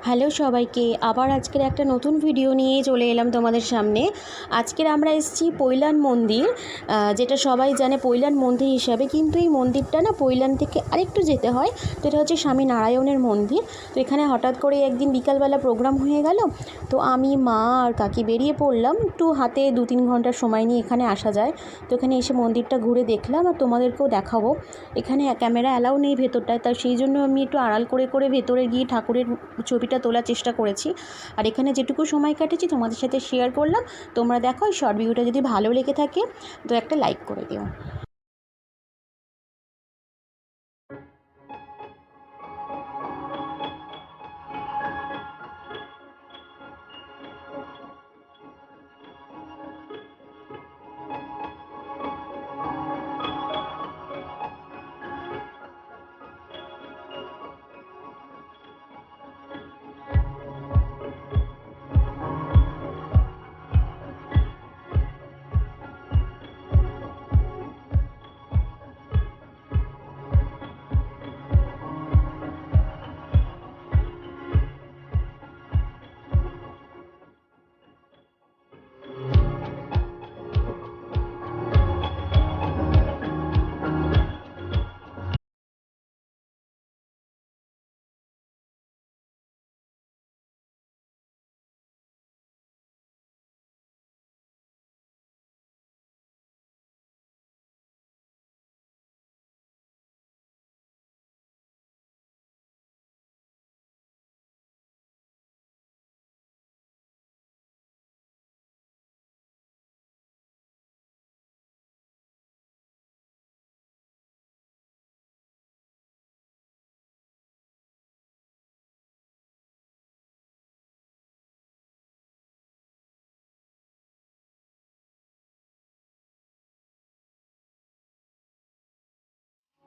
Hello সবাইকে, আবার আজকের একটা নতুন ভিডিও নিয়ে চলে এলাম তোমাদের সামনে। আজকের আমরা এসেছি পৈলান মন্দির, যেটা সবাই জানে পৈলান মন্দির হিসাবে, কিন্তু এই মন্দিরটা না পৈলান থেকে আরেকটু যেতে হয়। তো এটা হচ্ছে স্বামী নারায়ণের মন্দির। তো এখানে হঠাৎ করে একদিন বিকালবেলা প্রোগ্রাম হয়ে গেল, তো আমি, মা আর কাকি বেরিয়ে পড়লাম। একটু হাতে 2-3 ঘন্টার সময় নিয়ে এখানে আসা যায়। তো এখানে এসে মন্দিরটা ঘুরে দেখলাম আর তোমাদেরকেও দেখাবো। এখানে ক্যামেরা অ্যালাউ নেই ভেতরটায়, তাই সেই জন্য আমি একটু আড়াল করে করে ভেতরে গিয়ে ঠাকুরের ছবিটা তোলার চেষ্টা করেছি। আর এখানে যেটুকু সময় কাটেছি তোমাদের সাথে শেয়ার করলাম। তোমরা দেখো, শর্ট ভিডিওটা যদি ভালো লেগে থাকে তো একটা লাইক করে দিও।